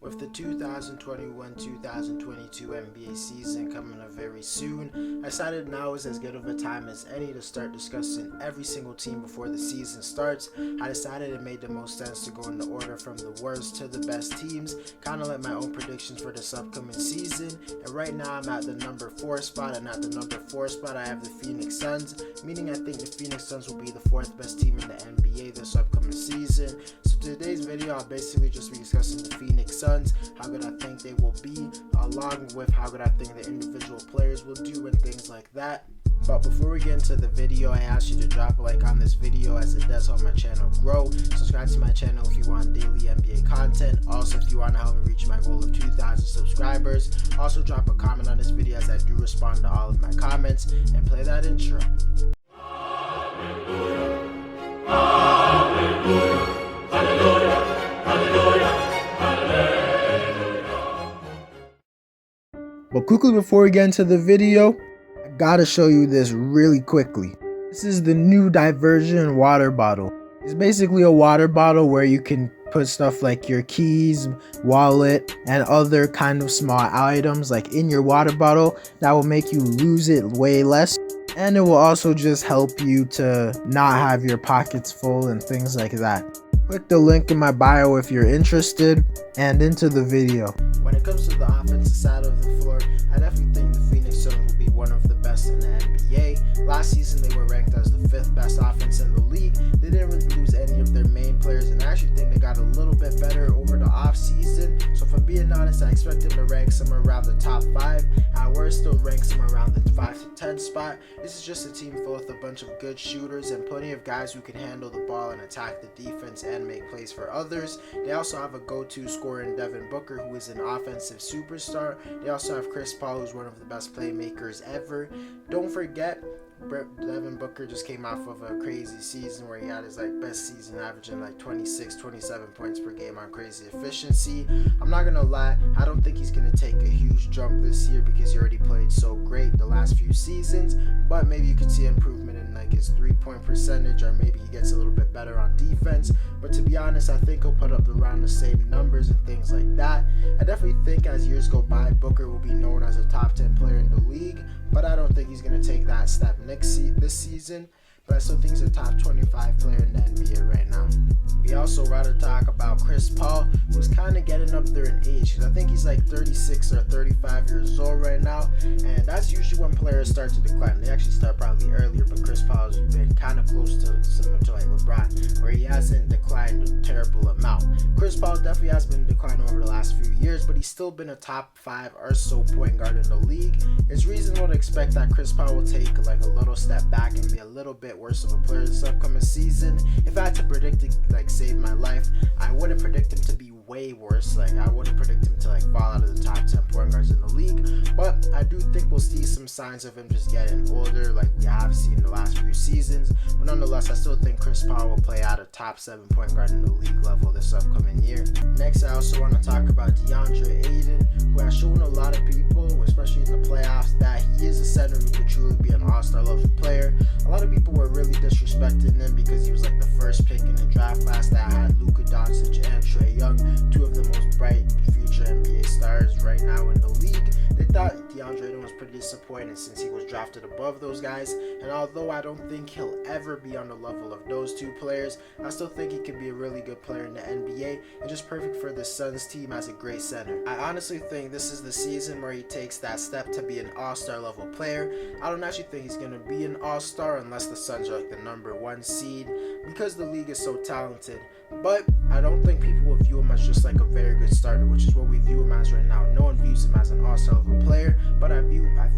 With the 2021-2022 NBA season coming up very soon, I decided now is as good of a time as any to start discussing every single team before the season starts. I decided it made the most sense to go in the order from the worst to the best teams, kind of like my own predictions for this upcoming season. And right now I'm at the number 4 spot, and at the number 4 spot I have the Phoenix Suns, meaning I think the Phoenix Suns will be the 4th best team in the NBA this upcoming season. So today's video I'll basically just be discussing the Phoenix Suns, how good I think they will be, along with how good I think the individual players will do and things like that. But before we get into the video, I ask you to drop a like on this video as it does help my channel grow. Subscribe to my channel if you want daily NBA content. Also, if you want to help me reach my goal of 2,000 subscribers. Also, drop a comment on this video as I do respond to all of my comments. And play that intro. Hallelujah, hallelujah, hallelujah, hallelujah, hallelujah. But quickly before we get into the video, I gotta show you this really quickly. This is the new Diversion water bottle. It's basically a water bottle where you can put stuff like your keys, wallet, and other kind of small items like in your water bottle that will make you lose it way less. And it will also just help you to not have your pockets full and things like that. Click the link in my bio if you're interested, and into the video. When it comes to the offensive side of the floor, I definitely think the Phoenix Suns will be one of the best in the NBA. Last season they were ranked as the 5th best offense in the league. They didn't really lose any of their main players, and I actually think they got a little bit better over the off season. So if I'm being honest, I expect them to rank somewhere around the top 5. I were still ranked somewhere around the 5 to 10 spot. This is just a team filled with a bunch of good shooters and plenty of guys who can handle the ball and attack the defense and make plays for others. They also have a go-to scorer in Devin Booker, who is an offensive superstar. They also have Chris Paul, who's one of the best playmakers ever. Don't forget, Devin Booker just came off of a crazy season where he had his best season, averaging 26-27 points per game on crazy efficiency. I'm not gonna lie, I don't think he's gonna take a huge jump this year because he already played so great the last few seasons, but maybe you could see improvement in his 3-point percentage, or maybe he gets a little bit better on defense. But to be honest, I think he'll put up around the same numbers and things like that. I definitely think as years go by, Booker will be known as a top 10 player in the league, but I don't think he's going to take that step this season. But I still think he's a top 25 player in the NBA right now. We also rather talk about Chris Paul, who's kind of getting up there in age, because I think he's 36 or 35 years old right now, and that's usually when players start to decline. They actually start probably earlier, but Chris Paul has been kind of close to similar to LeBron, where he hasn't declined a terrible amount. Chris Paul definitely has been declining over the last few years, but he's still been a top 5 or so point guard in the league. It's reasonable to expect that Chris Paul will take a little step back and be a little bit worse of a player this upcoming season. If I had to predict it, save my life, I wouldn't predict him to be way worse. I wouldn't predict him to fall out of the top 10 point guards in the league, but I do think we'll see some signs of him just getting older like we have seen the last few seasons. But nonetheless, I still think Chris Paul will play at a top 7 point guard in the league level this upcoming year. Next, I also want to talk about Deandre Ayton, who has shown a lot of people, especially in the playoffs, that he is a center who could truly be an all-star level player. A lot of people were really disrespecting him because he was the first pick in the draft class that had Luka Doncic and Trae Young, 2 of the most bright future NBA stars right now in the league. They thought Deandre Ayton was pretty disappointed since he was drafted above those guys, and although I don't think he'll ever be on the level of those 2 players, I still think he could be a really good player in the NBA and just perfect for the Suns team as a great center. I honestly think this is the season where he takes that step to be an all-star level player. I don't actually think he's going to be an all-star unless the Suns are the number 1 seed, because the league is so talented. But I don't think people will view him as just a very good starter, which is what we view him as right now. No one views him as an all-star level player, but I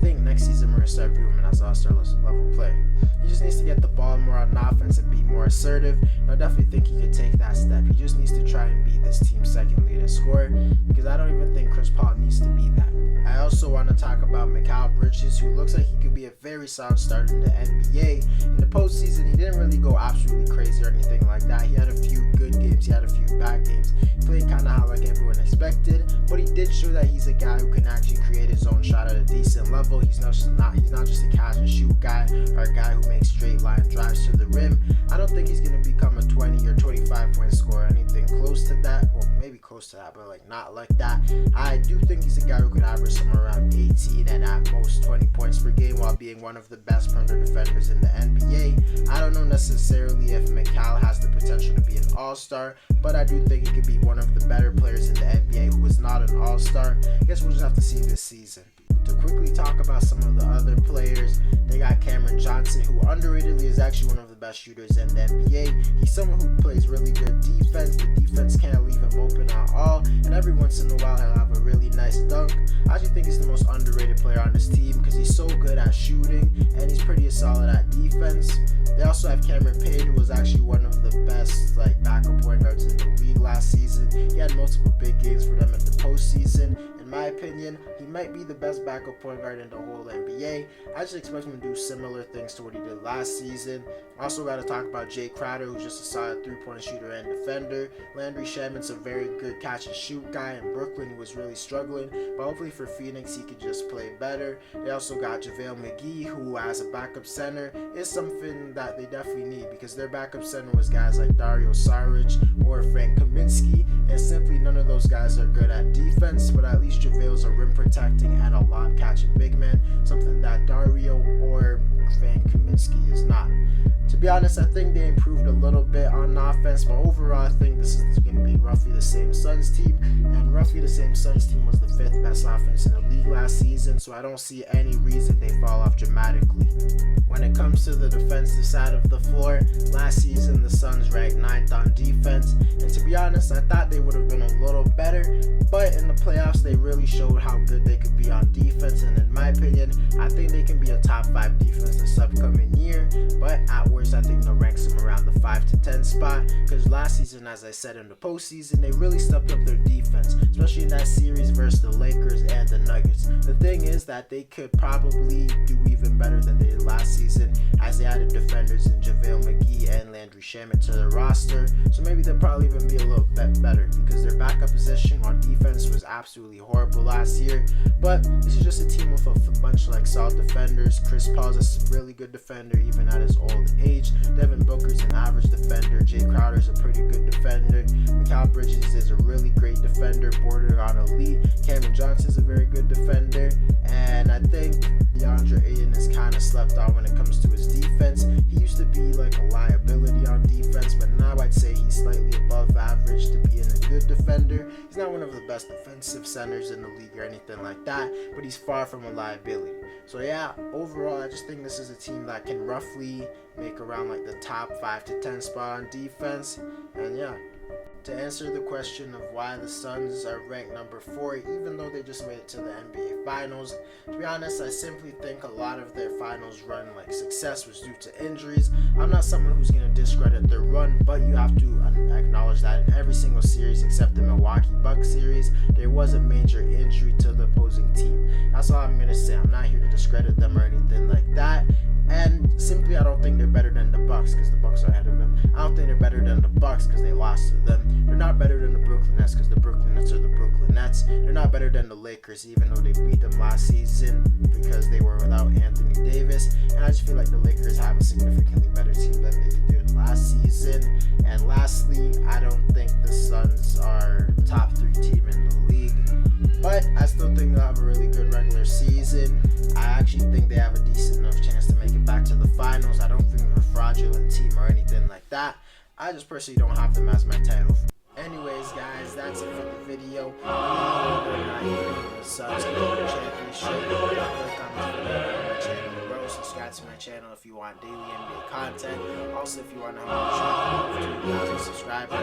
think next season we're going to start viewing him as an all-star level player. He just needs to get the ball more on offense and be more assertive. And I definitely think he could take that step. He just needs to try and be this team's second leading scorer, because I don't even think Chris Paul needs to be that. I also want to talk about Mikal Bridges, who looks like he could be a very solid starter in the NBA. In the postseason, he didn't really go absolutely crazy or anything like that. He had a few good games, he had a few bad games. He played kind of how everyone expected, but he did show that he's a guy who can actually create his own shot at a decent level. He's not just a catch and shoot guy or a guy who makes straight line drives to the rim. I don't think he's going to become a 20 or 25 point scorer, anything close to that. Well, maybe close to that, but like not like that. I do think he's a guy who could average somewhere around 18 and at most 20 points per game while being one of the best perimeter defenders in the NBA. I don't know necessarily if McCall has the potential to be an all-star, but I do think he could be one of the better players in the NBA who is not an all-star. I guess we'll just have to see this season. To quickly talk about some of the other players, they got Cameron Johnson, who underratedly is actually one of the best shooters in the NBA. He's someone who plays really good defense. The defense can't leave him open at all, and every once in a while he'll have a really nice dunk. I actually think he's the most underrated player on this team because he's so good at shooting and he's pretty solid at defense. They also have Cameron Payne, who was actually one of the best backup point guards in the league last season. He had multiple big games for them at the postseason. In my opinion, he might be the best backup point guard in the whole NBA. I just expect him to do similar things to what he did last season. Also got to talk about Jay Crowder, who's just a solid three-point shooter and defender. Landry Shaman's a very good catch and shoot guy. In Brooklyn, he was really struggling, but hopefully for Phoenix, he could just play better. They also got JaVale McGee, who as a backup center is something that they definitely need because their backup center was guys like Dario Saric or Frank Kaminsky, and simply none of those guys are good at defense, but at least JaVale's a rim protecting and a lob catching big man, something that Dario or Frank Kaminsky is not. To be honest, I think they improved a little bit on offense, but overall I think this is going to be roughly the same Suns team, and roughly the same Suns team was the 5th best offense in the league last season, so I don't see any reason they fall off dramatically. When it comes to the defensive side of the floor, last season the Suns ranked 9th on defense, and to be honest, I thought they would have been a little better, but in the playoffs they really showed how good they could be on defense, and in my opinion, I think they can be a top 5 defense this upcoming year, but at worst I think they'll rank them around the 5 to 10 spot, because last season, as I said in the postseason, they really stepped up their defense, especially in that series versus the Lakers and the Nuggets. The thing is that they could probably do even better than they did last season, as they added defenders in JaVale McGee and Landry Shaman to their roster, so maybe they'll probably even be a little bit better, because their backup position on defense was absolutely horrible last year. But this is just a team with a bunch of solid defenders. Chris Paul's a really good defender even at his old age. Devin Booker's an average defender. Jay Crowder's a pretty good defender. Mikal Bridges is a really great defender, border on elite. Cameron Johnson's a very good defender, and I think Deandre Ayton is kind of slept on when it comes to his defense. He used to be like a liability on defense, but now I'd say he's slightly above average to being a good defender. He's not one of the best defensive centers in the league or anything like that, but he's far from a liability. So yeah, overall, I just think this is a team that can roughly make around the top 5 to 10 spot on defense. And yeah, to answer the question of why the Suns are ranked number 4, even though they just made it to the NBA Finals, to be honest, I simply think a lot of their finals run success was due to injuries. I'm not someone who's going to discredit their run, but you have to acknowledge that in every single series except the Milwaukee Bucks series, there was a major injury to the opposing team. That's all I'm going to say. I'm not here to discredit them or anything like that. And simply, I don't think they're better than the Bucks because the Bucks are ahead of them. I don't think they're better than the Bucks because they lost to them. They're not better than the Brooklyn Nets because the Brooklyn Nets are the Brooklyn Nets. They're not better than the Lakers, even though they beat them last season because they were without Anthony Davis. And I just feel like the Lakers have a significantly better team than they did last season. And lastly, I don't think the Suns are top 3 team in the league, but I still think they'll have a really good regular season. I actually think they have a decent enough chance to make it back to the finals. I don't think they're a fraudulent team or anything like that. I just personally don't have them as my title. Anyways, guys, that's it for the video. Let me know whether or not you think the Suns can win the championship. Click on this video on my channel below. Subscribe to my channel if you want daily NBA content. Also, if you want to help me track 2,000 subscribers,